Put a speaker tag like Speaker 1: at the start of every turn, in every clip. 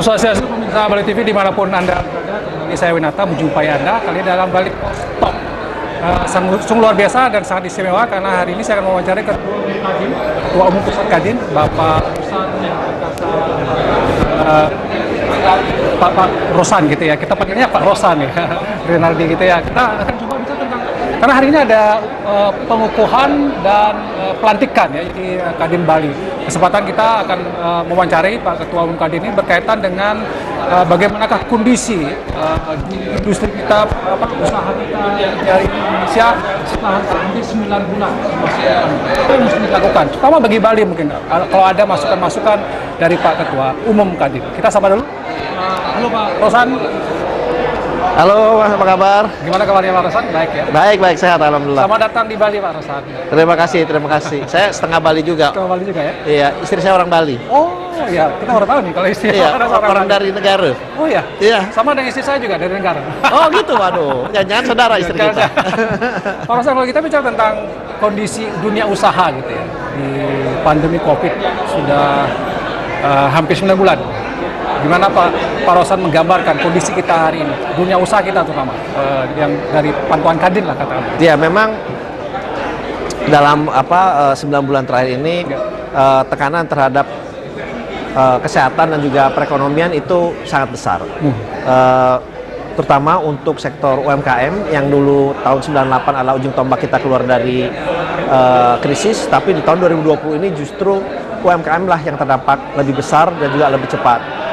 Speaker 1: Salam Swastiastu pemirsa Bali TV dimanapun Anda berada. Kembali saya Winata menjumpai Anda kali ini dalam Bali Talk. Sungguh luar biasa dan sangat istimewa karena hari ini saya akan mewawancarai Ketua Umum Pusat Kadin, Bapak Pak Rosan gitu ya. Kita panggilnya Pak Rosan ya, Rinaldi gitu ya. Kita akan coba bicara tentang karena hari ini ada pengukuhan dan pelantikan ya di Kadin Bali. Kesempatan kita akan mewawancarai Pak Ketua Umum Kadin ini berkaitan dengan bagaimanakah kondisi di industri kita, usaha kita dari Indonesia setelah hampir 9 bulan. Apa yang mesti dilakukan? Terutama bagi Bali mungkin, kalau ada masukan-masukan dari Pak Ketua Umum Kadin. Kita sapa dulu. Halo Pak Rosan.
Speaker 2: Halo Mas, apa kabar?
Speaker 1: Gimana kabarnya Pak Rosan? Baik ya?
Speaker 2: Baik, sehat alhamdulillah.
Speaker 1: Selamat datang di Bali Pak Rosan.
Speaker 2: Terima kasih. Saya setengah Bali juga.
Speaker 1: Setengah Bali juga ya?
Speaker 2: Iya, istri saya orang Bali.
Speaker 1: Oh ya, kita baru tahu nih kalau istri
Speaker 2: Iya, orang
Speaker 1: Bali.
Speaker 2: dari negara.
Speaker 1: Oh ya?
Speaker 2: Iya.
Speaker 1: Sama dengan istri saya juga dari negara.
Speaker 2: Oh gitu, waduh. Jangan saudara istri kita.
Speaker 1: Pak Rosan, kalau kita bicara tentang kondisi dunia usaha gitu ya, di pandemi COVID sudah hampir 9 bulan. Gimana Pak Rosan menggambarkan kondisi kita hari ini, dunia usaha kita terutama, yang dari pantauan Kadin lah katakan.
Speaker 2: Ya memang dalam 9 bulan terakhir ini tekanan terhadap kesehatan dan juga perekonomian itu sangat besar. Terutama untuk sektor UMKM yang dulu tahun 98 adalah ujung tombak kita keluar dari krisis, tapi di tahun 2020 ini justru UMKM lah yang terdampak lebih besar dan juga lebih cepat.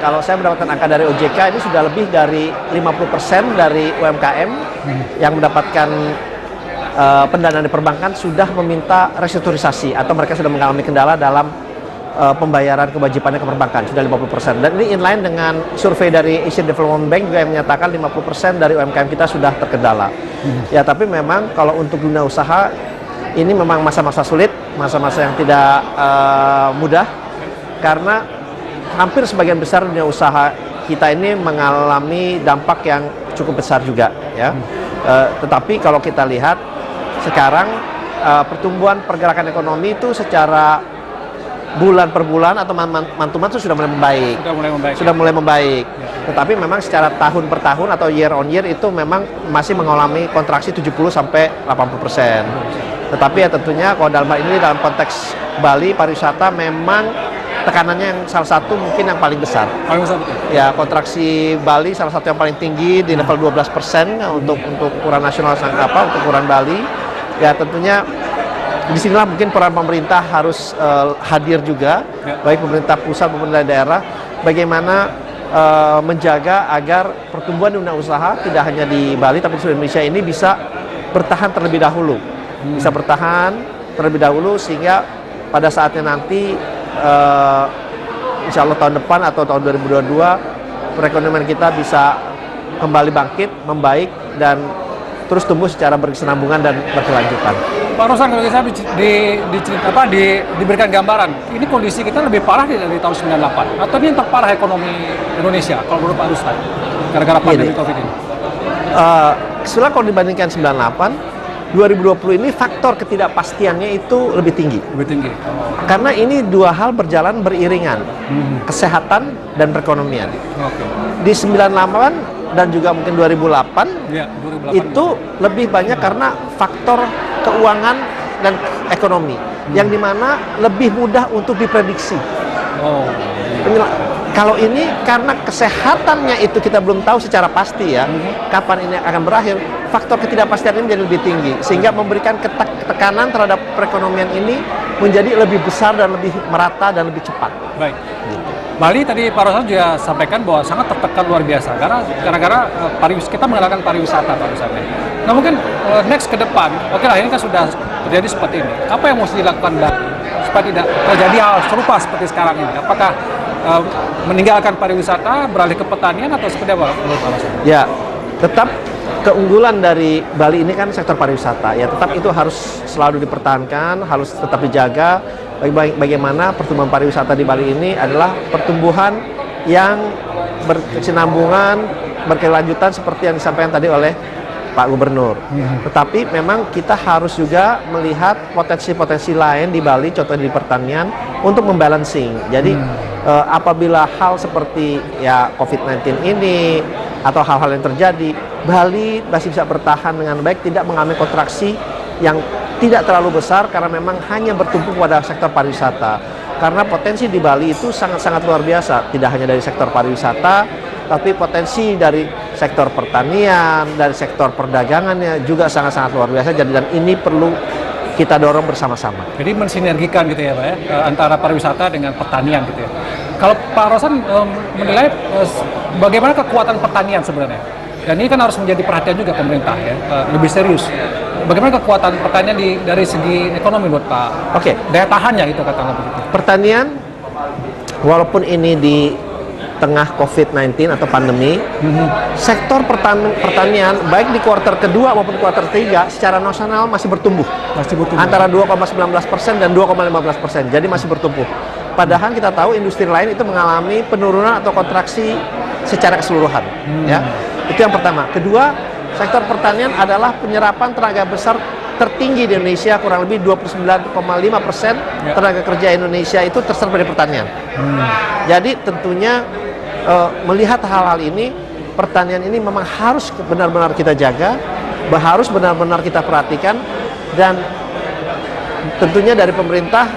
Speaker 2: Kalau saya mendapatkan angka dari OJK ini sudah lebih dari 50% dari UMKM yang mendapatkan pendanaan di perbankan sudah meminta restrukturisasi atau mereka sudah mengalami kendala dalam pembayaran kewajibannya ke perbankan, sudah 50%. Dan ini inline dengan survei dari Asian Development Bank juga yang menyatakan 50% dari UMKM kita sudah terkendala. Ya, tapi memang kalau untuk dunia usaha ini memang masa-masa sulit, masa-masa yang tidak mudah karena hampir sebagian besar dunia usaha kita ini mengalami dampak yang cukup besar juga ya. Tetapi kalau kita lihat sekarang pertumbuhan pergerakan ekonomi itu secara bulan per bulan atau month-to-month itu sudah mulai membaik. Sudah mulai membaik. Ya. Tetapi memang secara tahun per tahun atau year on year itu memang masih mengalami kontraksi 70 sampai 80%. Tetapi ya tentunya kalau dalam hal ini dalam konteks Bali pariwisata memang tekanannya yang salah satu mungkin yang paling besar.
Speaker 1: Paling besar betul.
Speaker 2: Ya, kontraksi Bali salah satu yang paling tinggi di level 12% untuk ukuran nasional untuk ukuran Bali. Ya, tentunya disinilah mungkin peran pemerintah harus hadir juga, baik pemerintah pusat maupun daerah, bagaimana menjaga agar pertumbuhan dunia usaha tidak hanya di Bali tapi di seluruh Indonesia ini bisa bertahan terlebih dahulu. Bisa bertahan terlebih dahulu sehingga pada saatnya nanti insya Allah tahun depan atau tahun 2022 perekonomian kita bisa kembali bangkit, membaik dan terus tumbuh secara berkesinambungan dan berkelanjutan.
Speaker 1: Pak Rosan, kalau saya diberikan gambaran, ini kondisi kita lebih parah dari tahun 98 atau ini yang terparah ekonomi Indonesia kalau menurut Pak Rosan gara-gara pandemi COVID ini?
Speaker 2: Setelah kalau dibandingkan 98 2020 ini faktor ketidakpastiannya itu lebih tinggi.
Speaker 1: Lebih tinggi.
Speaker 2: Karena ini dua hal berjalan beriringan, kesehatan dan perekonomian. Di 98 dan juga mungkin 2008,
Speaker 1: ya, 2008
Speaker 2: itu lebih banyak karena faktor keuangan dan ekonomi, yang dimana lebih mudah untuk diprediksi. Kalau ini karena kesehatannya itu kita belum tahu secara pasti ya, kapan ini akan berakhir, faktor ketidakpastian ini menjadi lebih tinggi sehingga memberikan tekanan terhadap perekonomian ini menjadi lebih besar dan lebih merata dan lebih cepat.
Speaker 1: Baik. Bali tadi Pak Rosan juga sampaikan bahwa sangat tertekan luar biasa karena gara-gara kita mengandalkan pariwisata Pak Rosan. Nah mungkin next ke depan, oke lah ini kan sudah terjadi seperti ini. Apa yang mesti dilakukan Bali supaya tidak terjadi hal serupa seperti sekarang ini? Apakah meninggalkan pariwisata, beralih ke pertanian atau seperti apa menurut Pak Rosan?
Speaker 2: Ya, tetap keunggulan dari Bali ini kan sektor pariwisata. Ya, tetap itu harus selalu dipertahankan, harus tetap dijaga. Bagaimana pertumbuhan pariwisata di Bali ini adalah pertumbuhan yang berkesinambungan, berkelanjutan seperti yang disampaikan tadi oleh Pak Gubernur. Tetapi memang kita harus juga melihat potensi-potensi lain di Bali, contohnya di pertanian, untuk membalancing. Jadi apabila hal seperti ya COVID-19 ini atau hal-hal yang terjadi, Bali masih bisa bertahan dengan baik, tidak mengalami kontraksi yang tidak terlalu besar karena memang hanya bertumpu pada sektor pariwisata. Karena potensi di Bali itu sangat-sangat luar biasa, tidak hanya dari sektor pariwisata, tapi potensi dari sektor pertanian, dari sektor perdagangannya juga sangat-sangat luar biasa. Jadi dan ini perlu kita dorong bersama-sama.
Speaker 1: Jadi mensinergikan gitu ya Pak ya, antara pariwisata dengan pertanian gitu ya. Kalau Pak Rosan menilai bagaimana kekuatan pertanian sebenarnya? Dan ini kan harus menjadi perhatian juga pemerintah ya, lebih serius. Bagaimana kekuatan pertanian dari segi ekonomi buat Pak?
Speaker 2: Oke.
Speaker 1: Daya tahannya itu katakanlah begitu.
Speaker 2: Pertanian, walaupun ini di tengah COVID-19 atau pandemi, sektor pertanian baik di kuartal kedua maupun kuartal ketiga secara nasional masih bertumbuh. Antara 2,19% dan 2,15%. Jadi masih bertumbuh. Padahal kita tahu industri lain itu mengalami penurunan atau kontraksi secara keseluruhan. Ya, itu yang pertama. Kedua, sektor pertanian adalah penyerapan tenaga besar tertinggi di Indonesia, kurang lebih 29,5% tenaga kerja Indonesia itu terserap dari pertanian. Jadi tentunya melihat hal-hal ini, pertanian ini memang harus benar-benar kita jaga, harus benar-benar kita perhatikan, dan tentunya dari pemerintah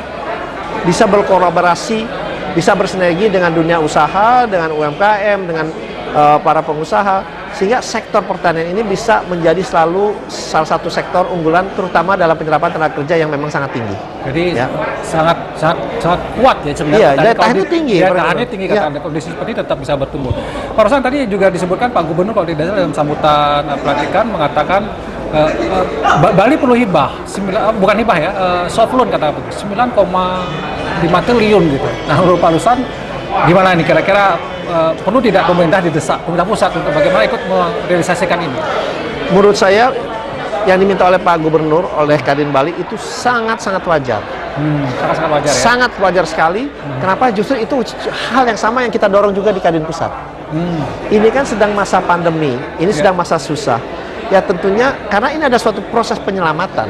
Speaker 2: bisa berkolaborasi, bisa bersinergi dengan dunia usaha, dengan UMKM, dengan para pengusaha, sehingga sektor pertanian ini bisa menjadi selalu salah satu sektor unggulan, terutama dalam penyerapan tenaga kerja yang memang sangat tinggi.
Speaker 1: Jadi
Speaker 2: ya,
Speaker 1: sangat kuat ya sebenarnya.
Speaker 2: Iya, daya tahannya tinggi.
Speaker 1: Daya tahannya tinggi, kata Anda, kondisi seperti ini tetap bisa bertumbuh. Pak Rosan tadi juga disebutkan Pak Gubernur kalau tidak salah dalam sambutan pelantikan mengatakan Bali perlu hibah, bukan hibah ya, soft loan kata begitu, 9,5 triliun gitu. Nah, menurut Pak Rosan gimana nih kira-kira perlu tidak pemerintah didesak, pemerintah pusat untuk bagaimana ikut merealisasikan ini?
Speaker 2: Menurut saya yang diminta oleh Pak Gubernur, oleh Kadin Bali itu sangat-sangat wajar.
Speaker 1: Sangat-sangat wajar ya?
Speaker 2: Sangat wajar sekali. Kenapa? Justru itu hal yang sama yang kita dorong juga di Kadin Pusat. Ini kan sedang masa pandemi, ini sedang masa susah. Ya tentunya karena ini ada suatu proses penyelamatan.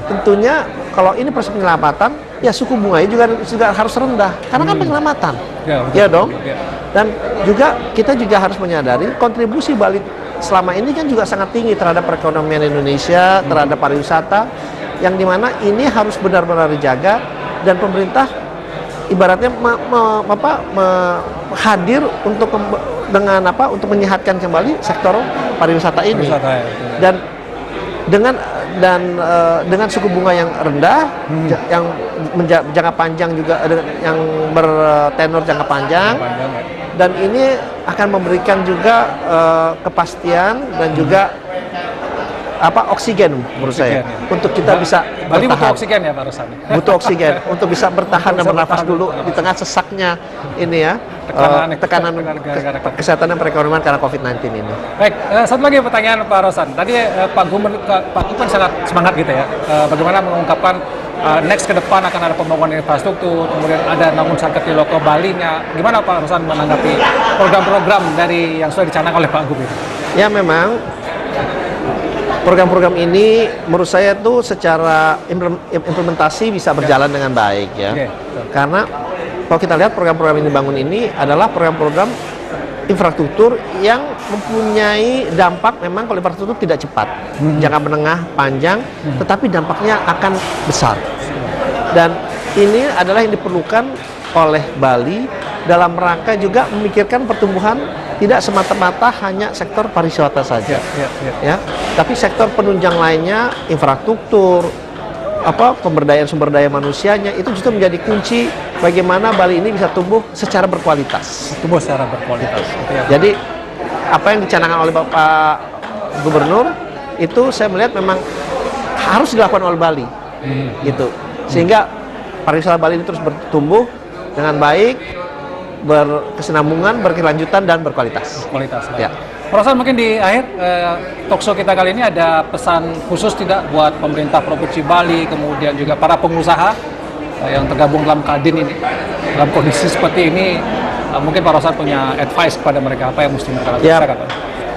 Speaker 2: Tentunya kalau ini proses penyelamatan, ya suku bunganya juga harus rendah karena kan penyelamatan. Ya dong. Dan juga kita juga harus menyadari kontribusi Bali selama ini kan juga sangat tinggi terhadap perekonomian Indonesia, terhadap pariwisata, yang dimana ini harus benar-benar dijaga, dan pemerintah ibaratnya hadir untuk untuk menyehatkan kembali sektor pariwisata ini. Dan dengan suku bunga yang rendah, yang jangka panjang juga, yang bertenor jangka panjang, dan ini akan memberikan juga kepastian dan juga oksigen menurut saya untuk kita bisa
Speaker 1: Bali
Speaker 2: bertahan.
Speaker 1: butuh oksigen ya Pak Rosan?
Speaker 2: Butuh oksigen untuk bisa bertahan dan bernafas dulu di tengah sesaknya ini ya, tekanan kesehatan dan perekonomian karena COVID-19 ini.
Speaker 1: Baik, satu lagi pertanyaan Pak Rosan. Tadi Pak Gubernur sangat semangat gitu ya, bagaimana mengungkapkan next ke depan akan ada pembangunan infrastruktur, kemudian ada namun sakit loko Bali-nya. Gimana Pak Rosan menanggapi program-program dari yang sudah dicanangkan oleh Pak Gubernur?
Speaker 2: Ya memang program-program ini menurut saya tuh secara implementasi bisa berjalan dengan baik ya. Karena kalau kita lihat program-program yang dibangun ini adalah program-program infrastruktur yang mempunyai dampak, memang kalau infrastruktur tidak cepat, jangka menengah, panjang, tetapi dampaknya akan besar. Dan ini adalah yang diperlukan oleh Bali dalam rangka juga memikirkan pertumbuhan tidak semata-mata hanya sektor pariwisata saja, ya, tapi sektor penunjang lainnya, infrastruktur, pemberdayaan sumber daya manusianya, itu justru menjadi kunci bagaimana Bali ini bisa tumbuh secara berkualitas. Jadi apa yang dicanangkan oleh Bapak Gubernur itu saya melihat memang harus dilakukan oleh Bali, gitu, sehingga pariwisata Bali ini terus bertumbuh dengan baik, berkesinambungan, berkelanjutan, dan berkualitas. Ya.
Speaker 1: Pak Rosan, mungkin di akhir talkshow kita kali ini ada pesan khusus tidak buat pemerintah Provinsi Bali, kemudian juga para pengusaha yang tergabung dalam Kadin ini, dalam kondisi seperti ini, mungkin Pak Rosan punya advice kepada mereka, apa yang mesti mereka lakukan?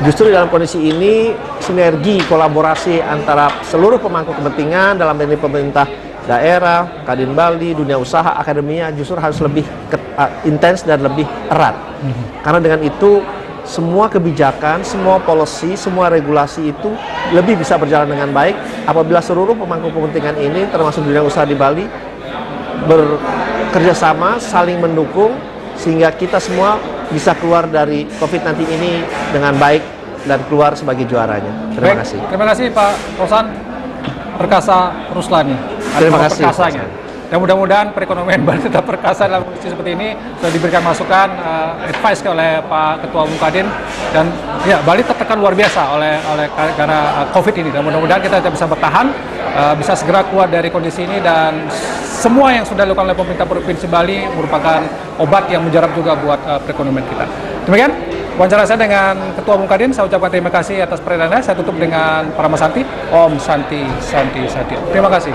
Speaker 2: Justru dalam kondisi ini sinergi kolaborasi antara seluruh pemangku kepentingan dalam ini pemerintah daerah, Kadin Bali, dunia usaha, akademia justru harus lebih intens dan lebih erat. Karena dengan itu semua kebijakan, semua policy, semua regulasi itu lebih bisa berjalan dengan baik apabila seluruh pemangku kepentingan ini termasuk dunia usaha di Bali bekerja sama, saling mendukung sehingga kita semua bisa keluar dari COVID-19 ini dengan baik dan keluar sebagai juaranya. Terima
Speaker 1: Baik,
Speaker 2: kasih.
Speaker 1: Terima kasih Pak Rosan Perkasa Ruslani.
Speaker 2: Terima kasih.
Speaker 1: Perkasanya. Dan mudah-mudahan perekonomian Bali tetap perkasa dalam kondisi seperti ini. Sudah diberikan masukan, advice oleh Pak Ketua Umum Kadin, dan ya Bali tertekan luar biasa oleh karena COVID ini. Dan mudah-mudahan kita bisa bertahan, bisa segera keluar dari kondisi ini, dan semua yang sudah dilakukan oleh pemerintah Provinsi Bali merupakan obat yang mujarab juga buat perekonomian kita. Demikian wawancara saya dengan Ketua Umum Kadin. Saya ucapkan terima kasih atas perhatiannya. Saya tutup dengan Parama Santi. Om Santi Santi Satya. Terima kasih.